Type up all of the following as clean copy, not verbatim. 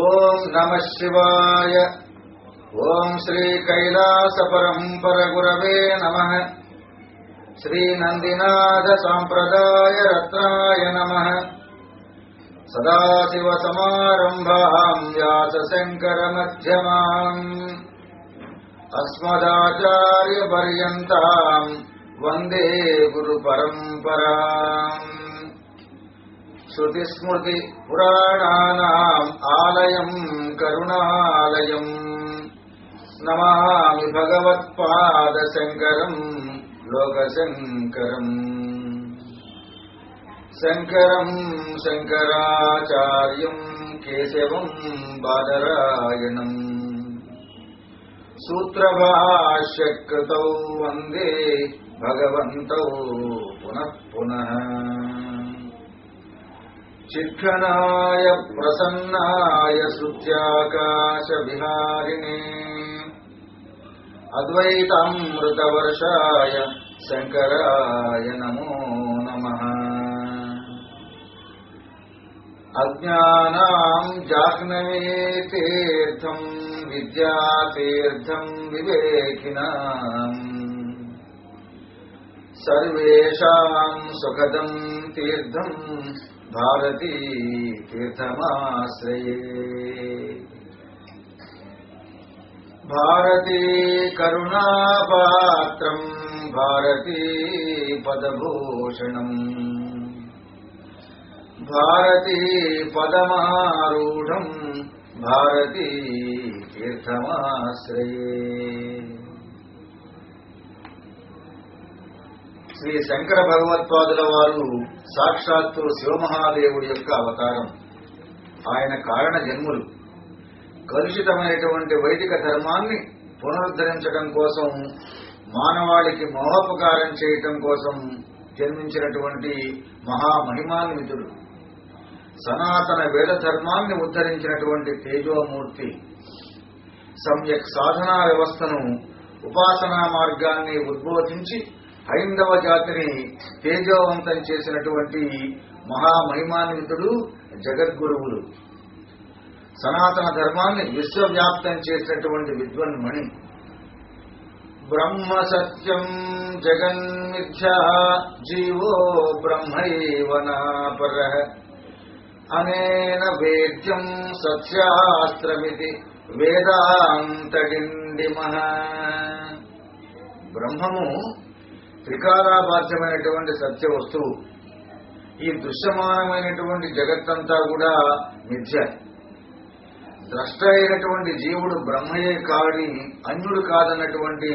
ఓం నమః శివాయ. ఓం శ్రీ కైలాసపరంపర గురవే నమః. శ్రీ నందినాథ సాంప్రదాయ రత్నాయ నమః. సదాశివ సమారంభాం వ్యాస శంకర మధ్యమాం అస్మదాచార్య పర్యంతాం వందే గురు పరంపరాం. శృతిస్మృతి పురాణానాం ఆలయం కరుణాలయం నమామి భగవత్పాద శంకరం లోకశంకరం. శంకరం శంకరాచార్యం కేశవం బాదరాయణం సూత్రభాష్యకృతౌ వందే భగవంతౌ పునః పునః. చిత్కనాయ ప్రసన్నాయ శృత్యాకాశ విహారిణే అద్వైతామృతవర్షాయ శంకరాయ నమో నమః. అజ్ఞానాం జాహ్నవీతీర్థం విద్యాతీర్థం వివేకినాం సర్వేషాం సుఖదం తీర్థం భారతీ తీర్థమాశ్రయే. భారతీ కరుణాపాత్రం భారతీ పదభూషణం భారతీ పదమారూఢం భారతీ తీర్థమాశ్రయే. శ్రీ శంకర భగవత్పాదుల వారు సాక్షాత్తు శివమహాదేవుడి యొక్క అవతారం. ఆయన కారణ జన్ములు. కలుషితమైనటువంటి వైదిక ధర్మాన్ని పునరుద్ధరించడం కోసం, మానవాళికి మహోపకారం చేయటం కోసం జన్మించినటువంటి మహామహిమాన్వితుడు. సనాతన వేద ధర్మాన్ని ఉద్ధరించినటువంటి తేజోమూర్తి. సమ్యక్ సాధనా వ్యవస్థను, ఉపాసనా మార్గాన్ని ఉద్బోధించి హైందవ జాతిని తేజోవంతం చేసినటువంటి మహామహిమాన్వితుడు, జగద్గురువులు. సనాతన ధర్మాన్ని విశ్వవ్యాప్తం చేసినటువంటి విద్వన్మణి. బ్రహ్మ సత్యం జగన్మిథ్యా జీవో బ్రహ్మైవ నాపరః అనేన వేద్యం సత్యాస్త్రమితి వేదాంతడిండిమః. బ్రహ్మము త్రికాలాబాధ్యమైనటువంటి సత్య వస్తువు. ఈ దృశ్యమానమైనటువంటి జగత్తంతా కూడా మిథ్య. ద్రష్ట అయినటువంటి జీవుడు బ్రహ్మయే కాడి అన్యుడు కాదన్నటువంటి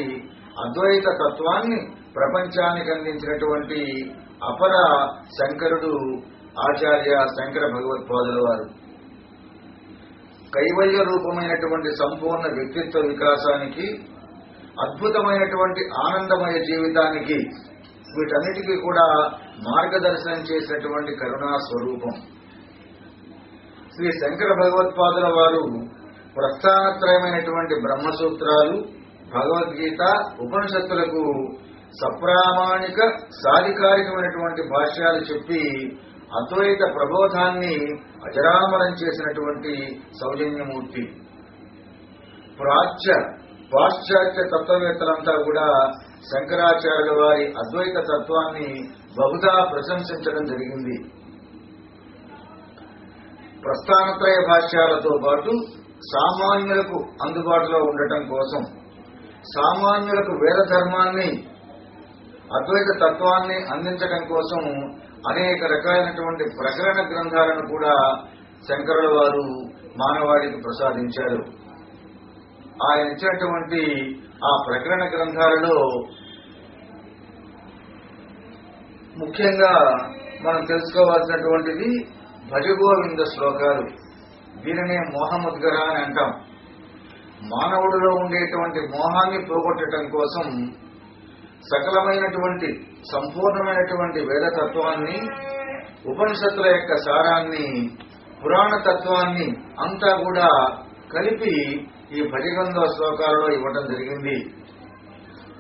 అద్వైత తత్వాన్ని ప్రపంచానికి అందించినటువంటి అపర శంకరుడు ఆచార్య శంకర భగవత్పాదుల వారు. కైవల్య రూపమైనటువంటి సంపూర్ణ వ్యక్తిత్వ వికాసానికి, అద్భుతమైనటువంటి ఆనందమయ జీవితానికి, వీటన్నిటికీ కూడా మార్గదర్శనం చేసినటువంటి కరుణా స్వరూపం. శ్రీ శంకర భగవత్పాదుల వారు ప్రస్థానత్రయమైనటువంటి బ్రహ్మసూత్రాలు, భగవద్గీత, ఉపనిషత్తులకు సప్రామాణిక సాధికారికమైనటువంటి భాష్యాలు చెప్పి అద్వైత ప్రబోధాన్ని అజరామరం చేసినటువంటి సౌజన్యమూర్తి. పాశ్చాత్య తత్వవేత్తలంతా కూడా శంకరాచార్యుల వారి అద్వైత తత్వాన్ని బహుదా ప్రశంసించడం జరిగింది. ప్రస్థానత్రయ భాష్యాలతో పాటు సామాన్యులకు అందుబాటులో ఉండటం కోసం, సామాన్యులకు వేద ధర్మాన్ని, అద్వైత తత్వాన్ని అందించడం కోసం అనేక రకాలైనటువంటి ప్రకరణ గ్రంథాలను కూడా శంకరుల వారు మానవాళికి ప్రసాదించారు. ఆయన ఇచ్చినటువంటి ఆ ప్రకరణ గ్రంథాలలో ముఖ్యంగా మనం తెలుసుకోవాల్సినటువంటిది భజగోవింద శ్లోకాలు. దీనినే మోహముద్గర అని అంటాం. మానవుడిలో ఉండేటువంటి మోహాన్ని పోగొట్టడం కోసం సకలమైనటువంటి సంపూర్ణమైనటువంటి వేదతత్వాన్ని, ఉపనిషత్తుల యొక్క సారాన్ని, పురాణ తత్వాన్ని అంతా కూడా కలిపి ఈ భజగంధ శ్లోకాలలో ఇవ్వటం జరిగింది.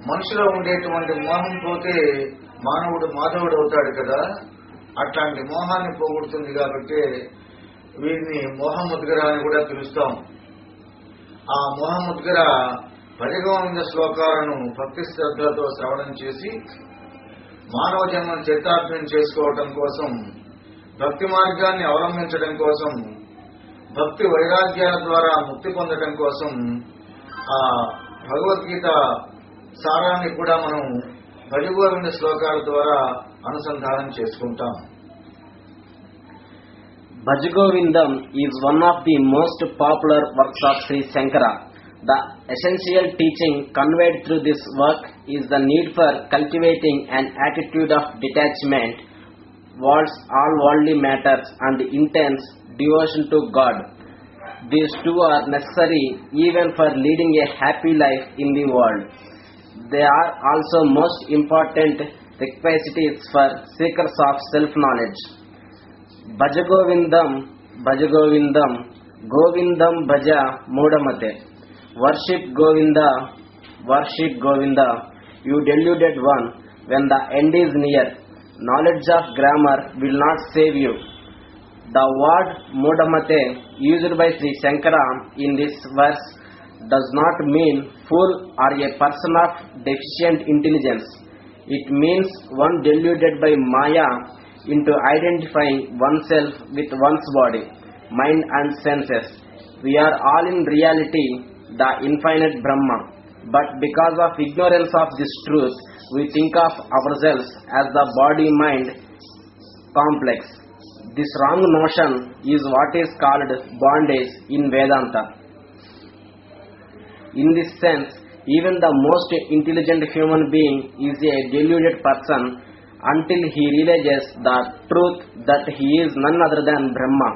మనిషిలో ఉండేటువంటి మోహం పోతే మానవుడు మాధవుడు అవుతాడు కదా, అట్లాంటి మోహాన్ని పోగొడుతుంది. కాబట్టి వీరిని మోహముద్గర అని కూడా పిలుస్తాం. ఆ మోహముద్గర భజగోవింద శ్లోకాలను భక్తి శ్రద్ధలతో శ్రవణం చేసి మానవ జన్మను చరితార్థం చేసుకోవటం కోసం, భక్తి మార్గాన్ని అవలంబించడం కోసం, భక్తి వైరాగ్యాల ద్వారా ముక్తి పొందడం కోసం ఆ భగవద్గీత సారాన్ని కూడా మనం భజగోవింద శ్లోకాల ద్వారా అనుసంధానం చేసుకుంటాం. Bhajagovindam is one of the most popular works of Sri Shankara. The essential teaching conveyed through this work is the need for cultivating an attitude of detachment towards all worldly matters and intense devotion to God. These two are necessary even for leading a happy life in the world. They are also most important requisites for seekers of self-knowledge. Bhajagovindam, Bhajagovindam, Govindam Bhaja Mudamate. Worship Govinda, worship Govinda, you deluded one, when the end is near. Knowledge of grammar will not save you. The word Mudamate used by Sri Shankara in this verse does not mean fool or a person of deficient intelligence. It means one deluded by Maya into identifying oneself with one's body, mind and senses. We are all in reality the infinite Brahma, but because of ignorance of this truth, we think of ourselves as the body-mind complex. This wrong notion is what is called bondage in Vedanta. In this sense, even the most intelligent human being is a deluded person until he realizes the truth that he is none other than Brahma.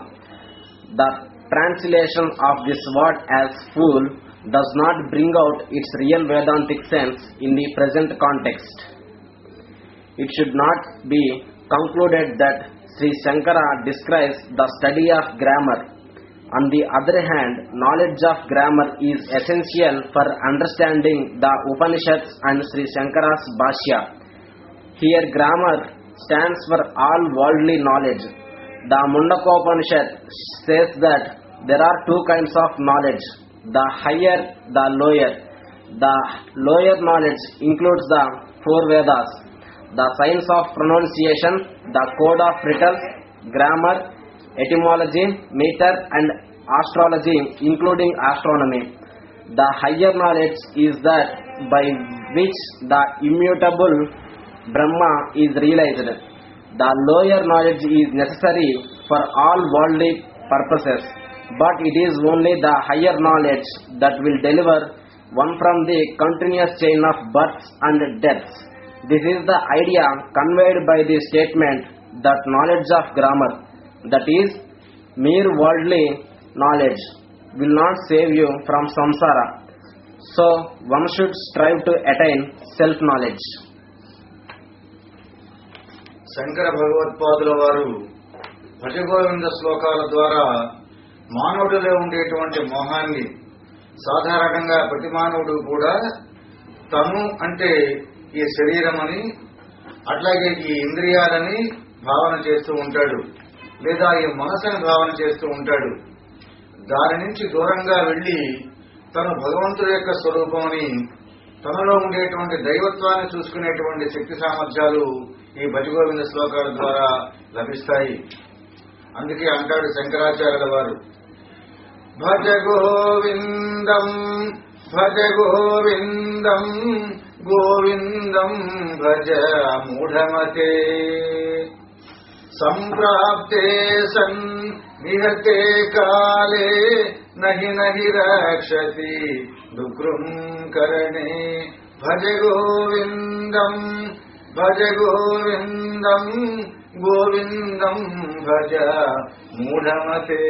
The translation of this word as fool does not bring out its real Vedantic sense in the present context. It should not be concluded that Sri Shankara describes the study of grammar. On the other hand, knowledge of grammar is essential for understanding the Upanishads and Sri Shankara's Bhashya. Here grammar stands for all worldly knowledge. The Mundakopanishad says that there are two kinds of knowledge, the higher, the lower. The lower knowledge includes the four Vedas, the science of pronunciation, the code of riddles, grammar, etymology, meter and astrology including astronomy. The higher knowledge is that by which the immutable Brahma is realized. The lower knowledge is necessary for all worldly purposes, but it is only the higher knowledge that will deliver one from the continuous chain of births and deaths. This is the idea conveyed by the statement that knowledge of grammar, that is, mere worldly knowledge, will not save you from samsara. So, one should strive to attain self-knowledge. Shankara భగవత్పాదుల వారు భజగోవింద శ్లోకాల ద్వారా మానవుడిలో ఉండేటువంటి మోహాన్ని, సాధారణంగా ప్రతి మానవుడు కూడా తను అంటే ఈ శరీరమని, అట్లాగే ఈ ఇంద్రియాలని భావన చేస్తూ ఉంటాడు, లేదా ఈ మనసుని భావన చేస్తూ ఉంటాడు. దాని నుంచి దూరంగా వెళ్లి తను భగవంతుడి యొక్క స్వరూపమని, తనలో ఉండేటువంటి దైవత్వాన్ని చూసుకునేటువంటి శక్తి సామర్థ్యాలు ఈ భజగోవింద శ్లోకాల ద్వారా లభిస్తాయి. అందుకే అంటాడు శంకరాచార్యుల వారు, భజ గోవిందం భజ గోవిందం గోవిందం భజ మూఢమతే సంప్రాప్తే సన్ నిహతే కాలే నహి నహి రక్షతి దుఃఖం కరణే భజ గోవిందం భజ గోవిందం గోవిందం భజ మూఢమతే.